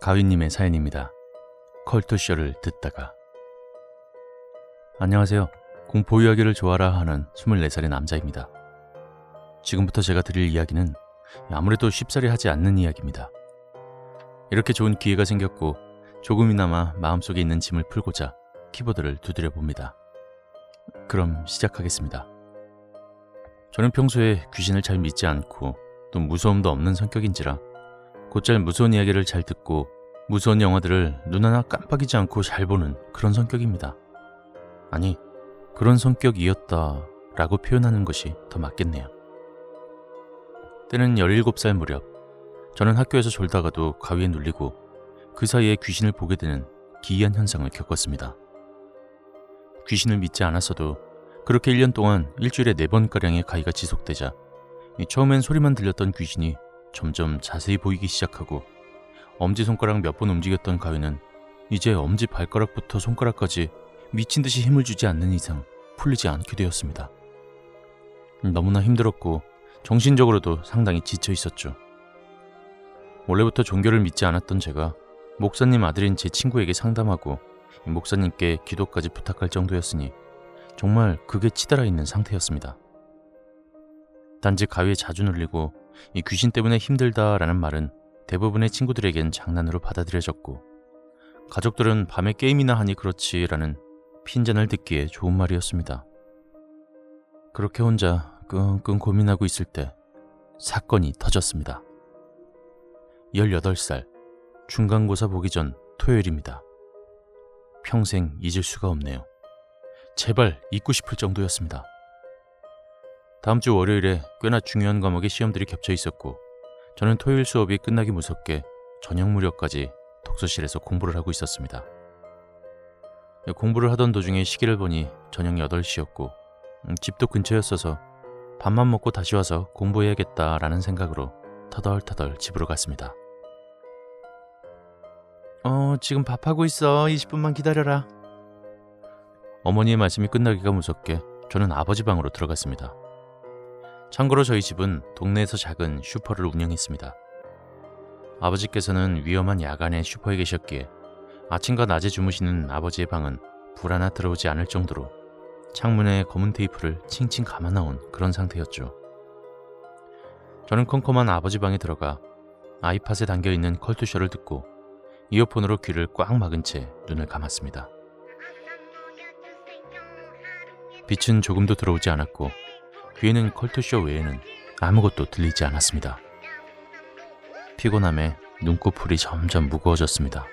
가위님의 사연입니다. 컬투쇼를 듣다가. 안녕하세요. 공포 이야기를 좋아라 하는 24살의 남자입니다. 지금부터 제가 드릴 이야기는 아무래도 쉽사리 하지 않는 이야기입니다. 이렇게 좋은 기회가 생겼고 조금이나마 마음속에 있는 짐을 풀고자 키보드를 두드려 봅니다. 그럼 시작하겠습니다. 저는 평소에 귀신을 잘 믿지 않고 또 무서움도 없는 성격인지라 곧잘 무서운 이야기를 잘 듣고 무서운 영화들을 눈 하나 깜빡이지 않고 잘 보는 그런 성격입니다. 아니, 그런 성격이었다라고 표현하는 것이 더 맞겠네요. 때는 17살 무렵, 저는 학교에서 졸다가도 가위에 눌리고 그 사이에 귀신을 보게 되는 기이한 현상을 겪었습니다. 귀신을 믿지 않았어도 그렇게 1년 동안 일주일에 4번가량의 가위가 지속되자 처음엔 소리만 들렸던 귀신이 점점 자세히 보이기 시작하고 엄지손가락 몇 번 움직였던 가위는 이제 엄지발가락부터 손가락까지 미친듯이 힘을 주지 않는 이상 풀리지 않게 되었습니다. 너무나 힘들었고 정신적으로도 상당히 지쳐 있었죠. 원래부터 종교를 믿지 않았던 제가 목사님 아들인 제 친구에게 상담하고 목사님께 기도까지 부탁할 정도였으니 정말 극에 치달아 있는 상태였습니다. 단지 가위에 자주 눌리고 이 귀신 때문에 힘들다라는 말은 대부분의 친구들에겐 장난으로 받아들여졌고 가족들은 밤에 게임이나 하니 그렇지라는 핀잔을 듣기에 좋은 말이었습니다. 그렇게 혼자 끙끙 고민하고 있을 때 사건이 터졌습니다. 18살 중간고사 보기 전 토요일입니다. 평생 잊을 수가 없네요. 제발 잊고 싶을 정도였습니다. 다음 주 월요일에 꽤나 중요한 과목의 시험들이 겹쳐 있었고 저는 토요일 수업이 끝나기 무섭게 저녁 무렵까지 독서실에서 공부를 하고 있었습니다. 공부를 하던 도중에 시계를 보니 저녁 8시였고 집도 근처였어서 밥만 먹고 다시 와서 공부해야겠다라는 생각으로 터덜터덜 집으로 갔습니다. 지금 밥하고 있어. 20분만 기다려라. 어머니의 말씀이 끝나기가 무섭게 저는 아버지 방으로 들어갔습니다. 참고로 저희 집은 동네에서 작은 슈퍼를 운영했습니다. 아버지께서는 위험한 야간에 슈퍼에 계셨기에 아침과 낮에 주무시는 아버지의 방은 불 하나 들어오지 않을 정도로 창문에 검은 테이프를 칭칭 감아놓은 그런 상태였죠. 저는 컴컴한 아버지 방에 들어가 아이팟에 담겨있는 컬투쇼를 듣고 이어폰으로 귀를 꽉 막은 채 눈을 감았습니다. 빛은 조금도 들어오지 않았고 귀에는 컬투쇼 외에는 아무것도 들리지 않았습니다. 피곤함에 눈꺼풀이 점점 무거워졌습니다.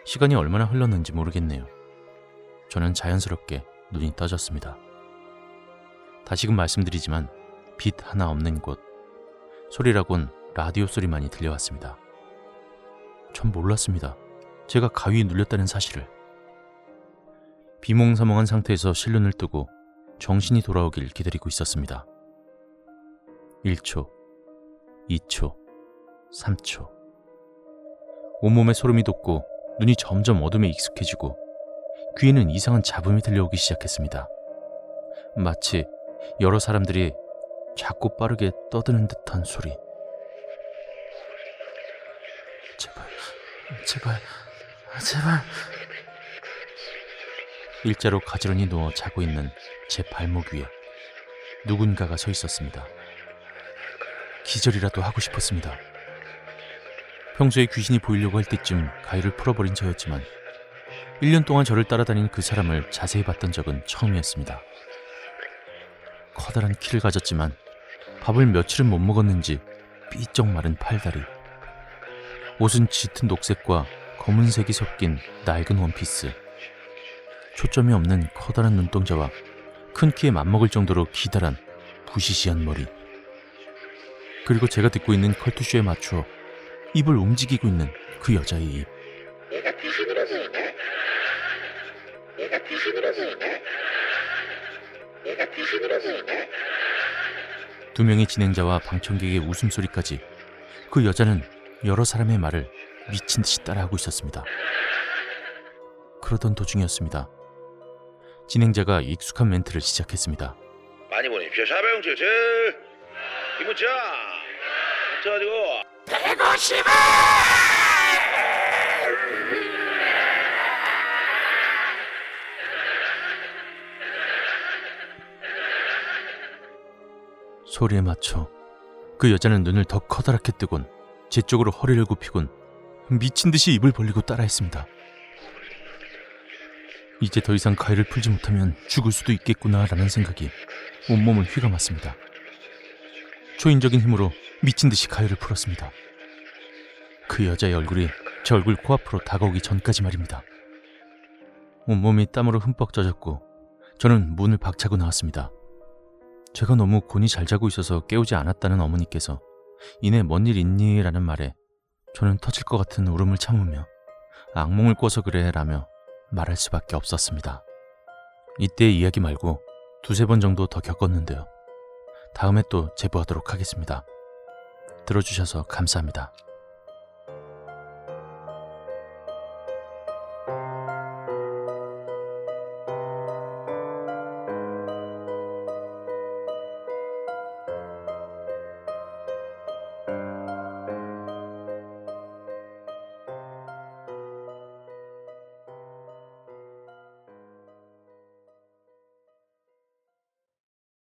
시간이 얼마나 흘렀는지 모르겠네요. 저는 자연스럽게 눈이 떠졌습니다. 다시금 말씀드리지만 빛 하나 없는 곳, 소리라곤 라디오 소리만이 들려왔습니다. 전 몰랐습니다. 제가 가위에 눌렸다는 사실을. 비몽사몽한 상태에서 실눈을 뜨고 정신이 돌아오길 기다리고 있었습니다. 1초, 2초, 3초. 온몸에 소름이 돋고 눈이 점점 어둠에 익숙해지고 귀에는 이상한 잡음이 들려오기 시작했습니다. 마치 여러 사람들이 작고 빠르게 떠드는 듯한 소리. 제발. 일자로 가지런히 누워 자고 있는 제 발목 위에 누군가가 서 있었습니다. 기절이라도 하고 싶었습니다. 평소에 귀신이 보이려고 할 때쯤 가위를 풀어버린 저였지만 1년 동안 저를 따라다닌 그 사람을 자세히 봤던 적은 처음이었습니다. 커다란 키를 가졌지만 밥을 며칠은 못 먹었는지 삐쩍 마른 팔다리, 옷은 짙은 녹색과 검은색이 섞인 낡은 원피스, 초점이 없는 커다란 눈동자와 큰 키에 맞먹을 정도로 기다란 부시시한 머리, 그리고 제가 듣고 있는 컬투쇼에 맞추어 입을 움직이고 있는 그 여자의 입. 내가 귀신으로 보이나? 두 명의 진행자와 방청객의 웃음소리까지 그 여자는 여러 사람의 말을 미친 듯이 따라하고 있었습니다. 그러던 도중이었습니다. 진행자가 익숙한 멘트를 시작했습니다. 많이 보내십시오. 샤베용칠칠 이문자 맞춰가지고 150원 소리에 맞춰 그 여자는 눈을 더 커다랗게 뜨곤 제 쪽으로 허리를 굽히곤 미친 듯이 입을 벌리고 따라했습니다. 이제 더 이상 가위를 풀지 못하면 죽을 수도 있겠구나라는 생각이 온몸을 휘감았습니다. 초인적인 힘으로 미친 듯이 가위를 풀었습니다. 그 여자의 얼굴이 제 얼굴 코앞으로 다가오기 전까지 말입니다. 온몸이 땀으로 흠뻑 젖었고 저는 문을 박차고 나왔습니다. 제가 너무 곤히 잘 자고 있어서 깨우지 않았다는 어머니께서 이내 뭔 일 있니? 라는 말에 저는 터질 것 같은 울음을 참으며 악몽을 꿔서 그래 라며 말할 수밖에 없었습니다. 이때의 이야기 말고 두세 번 정도 더 겪었는데요. 다음에 또 제보하도록 하겠습니다. 들어주셔서 감사합니다.